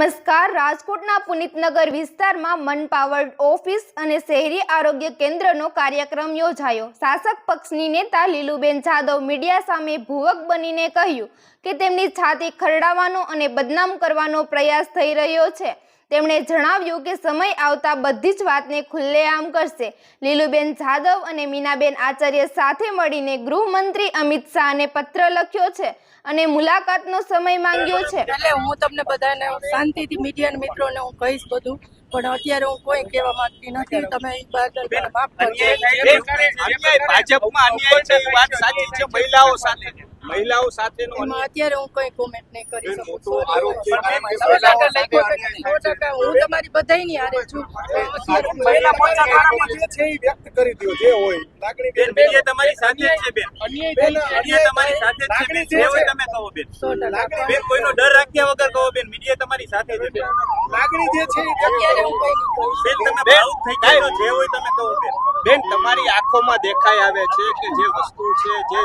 નમસ્કાર. રાજકોટના પુનિતનગર વિસ્તારમાં મનપાવર ઓફિસ અને શહેરી આરોગ્ય કેન્દ્રનો કાર્યક્રમ યોજાયો. શાસક પક્ષની નેતા લીલુબેન જાદવ મીડિયા સામે ભૂવક બનીને કહ્યું કે તેમની છાતી ખરડાવવાનો અને બદનામ કરવાનો પ્રયાસ થઈ રહ્યો છે. તેમણે જણાવ્યું કે સમય આવતા બધી જ વાતને ખુલ્લેઆમ કરશે. લીલુબેન જાદવ અને મીનાબેન આચાર્ય સાથે મળીને ગૃહમંત્રી અમિત શાહને પત્ર લખ્યો છે અને મુલાકાતનો સમય માંગ્યો છે. એટલે હું તમને બધાને શાંતિથી મીડિયા મિત્રોને હું કહીશ બધું, પણ અત્યારે હું કોઈ કહેવા માંગતી નથી. તમે માફ કરજો. ભાજપમાં અન્યાય છે એ વાત સાચી છે. મહિલાઓ સાથેનો એમાં અત્યારે હું કોઈ કોમેન્ટ નહીં કરી શકું. આરોપ છે. 100% હું તમારી બધાયની હારે છું. મહિલા મોરચા દ્વારા જે છે એ વ્યક્ત કરી દો જે હોય. લાગણી બેન મીડિયા તમારી સાથે જ છે. બેન મીડિયા તમારી સાથે જ છે. જે હોય તમે કહો બેન. 100% બેન કોઈનો ડર રાખ્યા વગર કહો બેન. મીડિયા તમારી સાથે છે. બેન લાગણી જે છે અત્યારે હું કોઈ નહીં કહું. બેન તમે ભાવુક થઈ જાય જે હોય તમે કહો બેન. બેન તમારી આંખોમાં દેખાઈ આવે છે કે જે વસ્તુ છે જે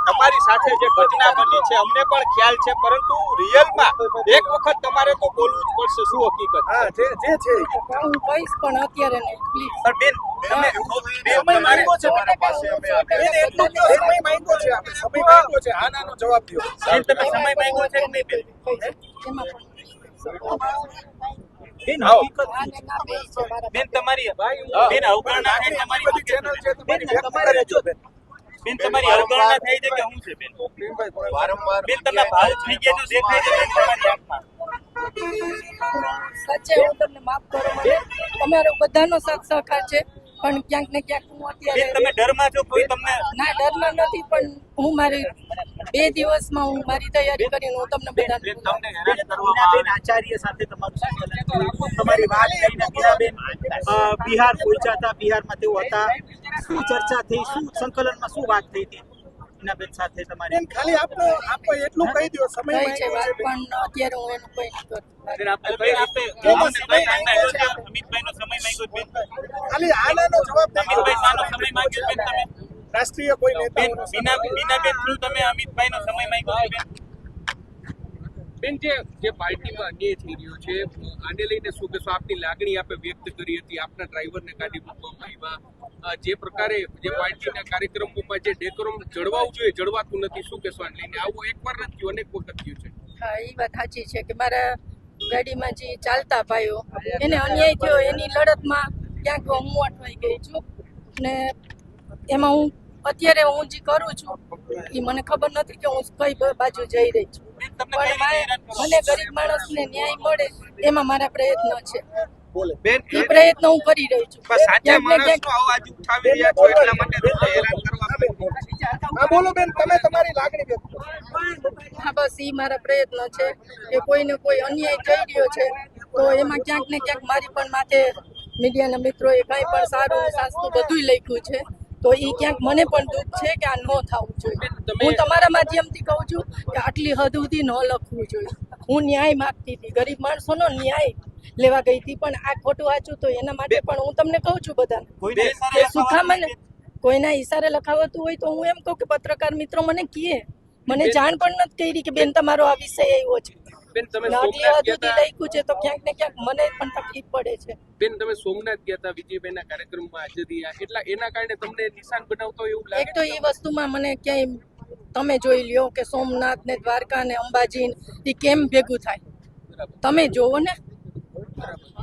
તમારી સાથે જે ઘટના બની છે અમને પણ ખ્યાલ છે, પરંતુ રિયલમાં એક વખત તમારે તો બોલવું જ પડશે. શું હકીકત જે છે હું કહીશ પણ અત્યારે નહીં, પ્લીઝ. બેન તમે સમય માંગ્યો છે મારા પાસે. અમે બેન એટલો સમય માંગ્યો છે. આપણે સમય માંગ્યો છે. હા નાનો જવાબ દો. બેન તમે સમય માંગ્યો છે કે નહીં બેન? બેન હકીકત બેન તમારી બેન અવગણના બેન તમારી ચેનલ છે તમારી વ્યક્ત કરે છો બેન. બેન તમારી અવગણના થઈ છે કે હું છે બેન? વારંવાર બેન તમે ભાવ થઈ ગયા તો દેખાય છે બેન તમારી આંખમાં. સાચે હું તમને માફ કરો. મને તમારો બધાનો સાથ સહકાર છે, પણ ક્યાંક ને ક્યાંક હું અત્યારે બેન તમે ડરમાં છો? કોઈ તમને ના ડરમાં નથી, પણ હું મારી 2 દિવસમાં હું મારી તૈયારી કરીને હું તમને બધાને બેન તમને હેરાન કરવામાં બેન આચાર્ય સાથે તમારું તમારી વાત લઈને બેન બિહાર પહોંચ્યા હતા. બિહારમાં તેઓ હતા. શું ચર્ચા થઈ? શું સંકલનમાં શું વાત થઈ હતી એના બેન સાથે તમારી? બેન ખાલી આપો એટલું કહી દો. સમય કઈ છે વાત, પણ અત્યારે હું એનું કઈ નહીં કરું. બેન અમિતભાઈનો સમય માંગ્યો બેન. ખાલી આનાનો જવાબ અમિતભાઈ સાનો સમય માંગ્યો બેન તમે? રાષ્ટ્રીય કોઈ નેતા બીનાબેન થ્રુ તમે અમિતભાઈનો સમય માંગ્યો બેન? બેન જે પાર્ટીમાં અન્યાય થઈ રહ્યો છે આને લઈને શું કહેશો? આપની લાગણી આપે વ્યક્ત કરી હતી. આપના ડ્રાઈવરને કાઢી મૂકવામાં આવ્યા. જે પ્રકારે જે પાર્ટીના કાર્યક્રમોમાં જે ડેકોરમ જળવાવું જોઈએ જળવાતું નથી. શું કહેશો આને લઈને? આવું એકવાર નથી થયું, અનેક વખત થયું છે. હા, એ વાત સાચી છે કે મારા ગાડીમાં જે ચાલતા ભાઈઓ એને અન્યાય થયો, એની લડતમાં ક્યાંક હું અટવાઈ ગઈ છું. ને એમાં હું અત્યારે હું જે કરું છું એ મને ખબર નથી કે હું કઈ બાજુ જઈ રહી છું, પણ મને ગરીબ માણસને ન્યાય મળે એમાં મારા પ્રયત્ન છે. એ પ્રયત્ન હું કરી રહી છું. સાચા માણસનો અવાજ ઉઠાવી રહ્યા છો એટલા માટે હેરાન કરવા. બોલો બેન તમે તમારી લાગણી વ્યક્ત કરો. હા, બસ એ મારા પ્રયત્ન છે કે કોઈને કોઈ અન્યાય થઈ રહ્યો છે તો એમાં ક્યાંક ને ક્યાંક મારી પણ માથે મીડિયાના મિત્રોએ કંઈ પણ સારું સાસતું બધું લખ્યું છે, તો એ ક્યાંક મને પણ દુઃખ છે કે આ ન થવું જોઈએ. હું તમારા માધ્યમથી કહું છું કે આટલી હદ સુધી ન લખવું જોઈએ. હું ન્યાય માગતી હતી, ગરીબ માણસોનો ન્યાય લેવા ગઈ હતી, પણ આ ખોટું વાંચું તો એના માટે પણ હું તમને કહું છું બધાને કે સુખામને કોઈના ઈશારે લખાવતું હોય તો હું એમ કહું કે પત્રકાર મિત્રો મને કહે. મને જાણ પણ નથી કરી કે બેન તમારો આ વિષય આવ્યો છે. બેન તમે આટલી હદ સુધી લખ્યું છે તો ક્યાંક ને ક્યાંક મને પણ તકલીફ પડે છે. બેન તમે સોમનાથ ગયા હતા વિજયભાઈના કાર્યક્રમમાં હાજર રહ્યા, એટલા એના કારણે તમને નિશાન બનાવતો એવું લાગે? એક તો એ વસ્તુમાં મને ક્યાંય તમે જોઈ લ્યો કે સોમનાથ ને દ્વારકા ને અંબાજી એ કેમ ભેગું થાય તમે જોવો ને.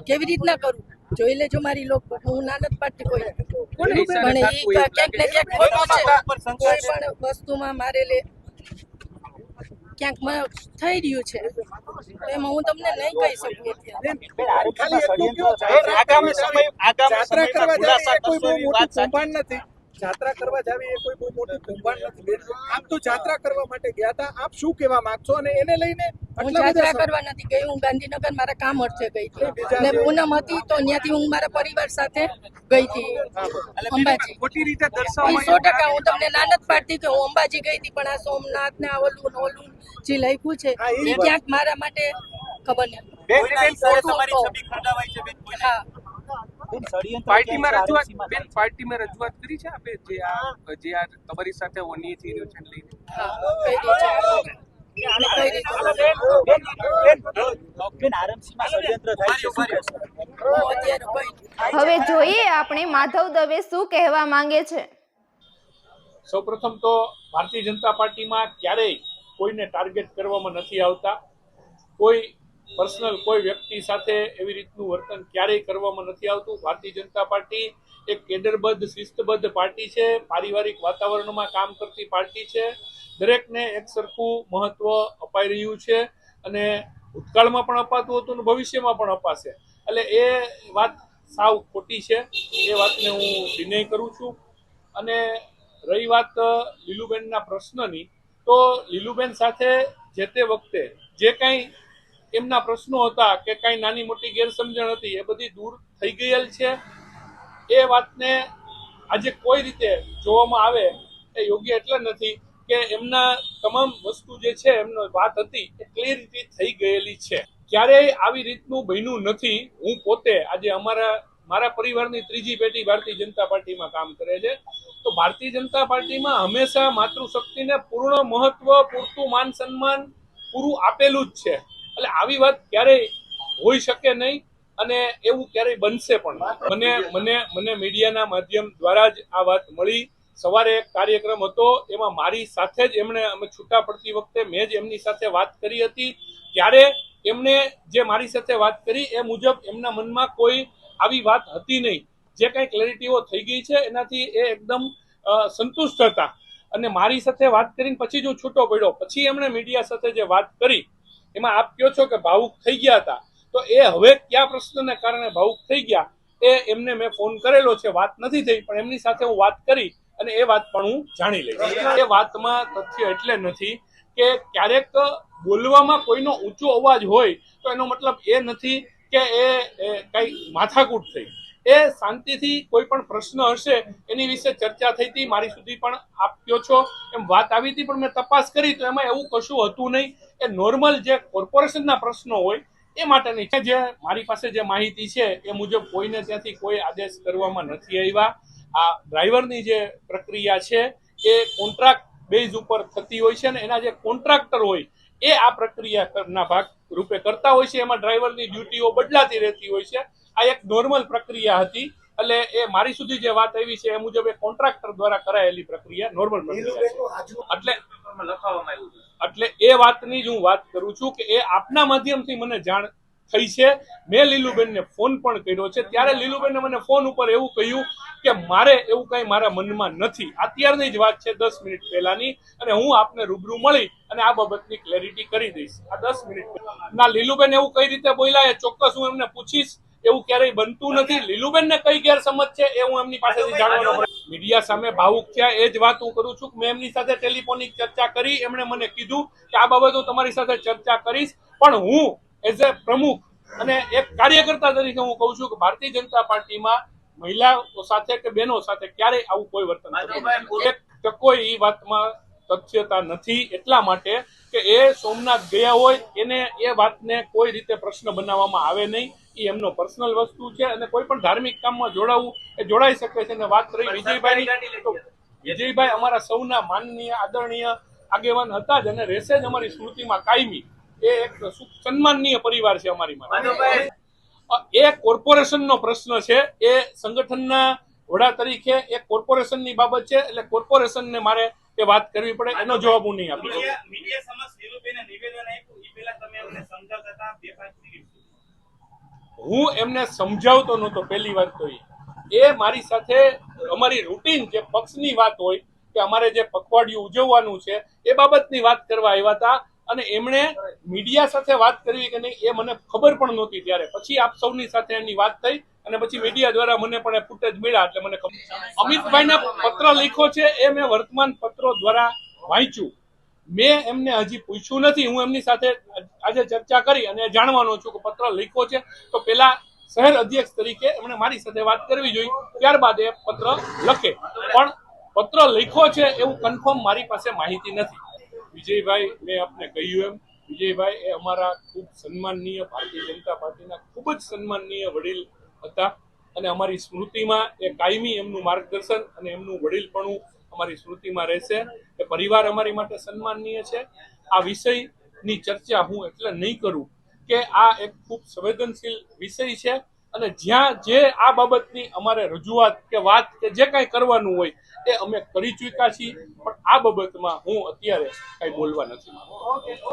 કેવી રીતના કરું જોઈ લેજો મારી લોકો. હું ના નથી પાડતી કોઈ, પણ એ ક્યાંક ને ક્યાંક ખોટું છે. કોઈ પણ વસ્તુમાં મારે ક્યાંક થઈ રહ્યું છે એમાં હું તમને નહીં કહી શકું. જાત્રા કરવા જાવી એ કોઈ બહુ મોટું કૌભાંડ નથી. આપ તો જાત્રા કરવા માટે ગયા હતા. આપ શું કહેવા માંગશો? અને એને લઈને હું જાત્રા કરવા નથી ગઈ. હું ગાંધીનગર મારા કામ અર્થે ગઈ હતી અને પૂનમ હતી તો ત્યાંથી હું મારા પરિવાર સાથે ગઈ હતી અંબાજી. ખોટી રીતે 100% હું તમને ના નથી પાડતી કે હું અંબાજી ગઈ હતી, પણ આ સોમનાથ ને ઓલું જે લખ્યું છે એ ક્યાંક મારા માટે ખબર નહીં. હા, પાર્ટીમાં રજૂઆત કરી છે આપે જે આ તમારી સાથે અન્યાય થઈ રહ્યો છે લઈને? હા, કહી દે છે. કે આને કઈ રીતે બેન, આરએમસીમાં ષડયંત્ર થાય છે, શું કહેશો? અત્યારે કઈ હવે જોઈએ આપણે માધવ દવે શું કહેવા માંગે છે. સૌપ્રથમ તો ભારતીય જનતા પાર્ટીમાં ક્યારેય કોઈને ટાર્ગેટ કરવામાં નથી આવતા. કોઈ પર્સનલ કોઈ વ્યક્તિ સાથે એવી રીતનું વર્તન ક્યારેય કરવામાં નથી આવતું. ભારતીય જનતા પાર્ટી એક કેડરબદ્ધ શિસ્તબદ્ધ પાર્ટી છે, પારિવારિક વાતાવરણમાં કામ કરતી પાર્ટી છે. દરેકને એક સરખું મહત્વ અપાઈ રહ્યું છે અને ભૂતકાળમાં પણ અપાતું હતું અને ભવિષ્યમાં પણ અપાશે. એટલે એ વાત સાવ ખોટી છે, એ વાતને હું ડિનાય કરું છું. અને રહી વાત લીલુબેનના પ્રશ્નની, તો લીલુબેન સાથે જે તે વખતે જે કાંઈ એમના પ્રશ્નો હતા કે કાંઈ નાની મોટી ગેરસમજણ હતી એ બધી દૂર થઈ ગયેલ છે. એ વાતને આજે કોઈ રીતે જોવામાં આવે એ યોગ્ય એટલે નથી કે એમના તમામ વસ્તુ જે છે એમનો વાત હતી એ ક્લિયરિટી થઈ ગયેલી છે. ક્યારેય આવી રીતનું બન્યું નથી. હું પોતે આજે મારા પરિવારની ત્રીજી પેઢી ભારતીય જનતા પાર્ટીમાં કામ કરે છે. તો ભારતીય જનતા પાર્ટીમાં હંમેશા માતૃશક્તિને પૂર્ણ મહત્વ, પૂરતું માન સન્માન પૂરું આપેલું જ છે. એટલે આવી વાત ક્યારેય હોઈ શકે નહીં અને એવું ક્યારેય બનશે પણ. મને મીડિયાના માધ્યમ દ્વારા જ આ વાત મળી. સવારે એક કાર્યક્રમ હતો, એમાં મારી સાથે જ અમે છૂટા પડતી વખતે મેં જ એમની સાથે વાત કરી હતી. ત્યારે એમને જે મારી સાથે વાત કરી એ મુજબ એમના મનમાં કોઈ આવી વાત હતી નહીં. જે કાંઈ ક્લેરિટીઓ થઈ ગઈ છે એનાથી એ એકદમ સંતુષ્ટ હતા. અને મારી સાથે વાત કરીને પછી જ હું છૂટો પડ્યો. પછી એમણે મીડિયા સાથે જે વાત કરી એમાં આપ કહો છો કે ભાવુક થઈ ગયા હતા, તો એ હવે કયા પ્રશ્નને કારણે ભાવુક થઈ ગયા એ એમને મેં ફોન કરેલો છે. વાત નથી થઈ પણ એમની સાથે હું વાત કરી અને એ વાત પણ હું જાણી લઈશ. એ વાતમાં તથ્ય એટલે નથી કે ક્યારેક બોલવામાં કોઈનો ઊંચો અવાજ હોય તો એનો મતલબ એ નથી કે એ કઈ માથાકૂટ થઈ. એ શાંતિથી કોઈ પણ પ્રશ્ન હશે એની વિશે ચર્ચા થઈ હતી. મારી સુધી પણ આપ કહો છો એમ વાત આવી હતી, પણ મેં તપાસ કરી તો એમાં એવું કશું હતું નહીં. એ નોર્મલ જે કોર્પોરેશનના પ્રશ્નો હોય એ માટેની છે. જે મારી પાસે જે માહિતી છે એ મુજબ કોઈને ત્યાંથી કોઈ આદેશ કરવામાં નથી આવ્યા. આ ડ્રાઈવરની જે પ્રક્રિયા છે એ કોન્ટ્રાક્ટ બેઝ ઉપર થતી હોય છે અને એના જે કોન્ટ્રાક્ટર હોય એ આ પ્રક્રિયાના ભાગ રૂપે કરતા હોય છે. એમાં ડ્રાઈવરની ડ્યુટીઓ બદલાતી રહેતી હોય છે. આ એક નોર્મલ પ્રક્રિયા હતી. એટલે એ મારી સુધી જે વાત આવી છે એ મુજબ એ કોન્ટ્રાક્ટર દ્વારા કરાયેલી પ્રક્રિયા નોર્મલ પ્રક્રિયા છે. એટલે એ વાતની જ હું વાત કરું છું કે એ આપના માધ્યમથી મને જાણ થઈ છે. મેં લીલુબેનને ફોન પણ કર્યો છે. ત્યારે લીલુબેને મને ફોન ઉપર એવું કહ્યું કે મારે એવું કઈ મારા મનમાં નથી. અત્યારની જ વાત છે, 10 મિનિટ પહેલાની, અને હું આપને રૂબરૂ મળી અને આ બાબતની ક્લેરિટી કરી દઈશ. આ 10 મિનિટ ના લીલુબેન એવું કઈ રીતે બોલ્યા એ ચોક્કસ હું એમને પૂછીશ. એવું ક્યારેય બનતું નથી. લીલુબેનને કઈ ગેરસમજ છે એ હું એમની પાસેથી જાણવાનો પ્રયત્ન. મીડિયા સામે ભાવુક થયા એ જ વાત હું કરું છું. મેં એમની સાથે ટેલિફોનિક ચર્ચા કરી. એમણે મને કીધું કે આ બાબત હું તમારી સાથે ચર્ચા કરીશ, પણ હું એઝ એ પ્રમુખ અને એક કાર્યકર્તા તરીકે હું કહું છું કે ભારતીય જનતા પાર્ટીમાં મહિલાઓ સાથે કે બહેનો સાથે ક્યારેય આવું કોઈ વર્તન એક કોઈ એ વાતમાં તથ્યતા નથી. એટલા માટે કે એ સોમનાથ ગયા હોય એને એ વાતને કોઈ રીતે પ્રશ્ન બનાવવામાં આવે નહીં. એ એમનો પર્સનલ વસ્તુ છે અને કોઈ પણ ધાર્મિક કામમાં જોડાવું એ જોડાઈ શકે છે. અને વાત રહી વિજયભાઈની, તો વિજયભાઈ અમારા સૌના માનનીય આદરણીય આગેવાન હતા જ અને રહેશે જ અમારી સ્મૃતિમાં કાયમી. એ એક સન્માનનીય પરિવાર છે અમારી માટે. એ કોર્પોરેશનનો પ્રશ્ન છે. એ સંગઠનના વડા તરીકે એ કોર્પોરેશનની બાબત છે. એટલે કોર્પોરેશનને મારે એ વાત કરવી પડે. એનો જવાબ હું નહીં આપી શકું. હું એમને સમજાવતો નહોતો. પહેલી વાત તો એ મારી સાથે અમારી રૂટીન જે પક્ષની વાત હોય કે અમારે જે પખવાડિયું ઉજવવાનું છે એ બાબતની વાત કરવા આવ્યા હતા. અને એમણે મીડિયા સાથે વાત કરવી કે નહીં એ મને ખબર પણ નહોતી. ત્યારે પછી આપ સૌની સાથે એની વાત થઈ અને પછી મીડિયા દ્વારા મને પણ એ ફૂટેજ મળ્યા એટલે મને ખબર. અમિતભાઈને પત્ર લખ્યો છે એ મેં વર્તમાન પત્રો દ્વારા વાંચ્યું. મેં એમને હજી પૂછ્યું નથી. હું એમની સાથે આજે ચર્ચા કરી અને જાણવાનો છું કે પત્ર લખ્યો છે તો પેલા શહેર અધ્યક્ષ તરીકે એમણે મારી સાથે વાત કરવી જોઈએ, ત્યારબાદ એ પત્ર લખે. પણ પત્ર લખ્યો છે એવું કન્ફર્મ મારી પાસે માહિતી નથી. વિજયભાઈ, મેં આપને કહ્યું એમ વિજયભાઈ એ અમારા ખૂબ સન્માનનીય ભારતીય જનતા પાર્ટીના ખૂબ જ સન્માનનીય વડીલ હતા અને અમારી સ્મૃતિમાં એ કાયમી એમનું માર્ગદર્શન અને એમનું વડીલપણું અમારી સ્મૃતિમાં રહેશે. એ પરિવાર અમારી માટે સન્માનનીય છે આ વિષયની ચર્ચા હું એટલે નહીં કરું કે આ એક ખૂબ સંવેદનશીલ વિષય છે અને જ્યાં જે આ બાબતની અમારે રજૂઆત કે વાત કે જે કાંઈ કરવાનું હોય એ અમે કરી ચૂક્યા છીએ, પણ આ બાબતમાં હું અત્યારે કાંઈ બોલવા નથી માંગતો.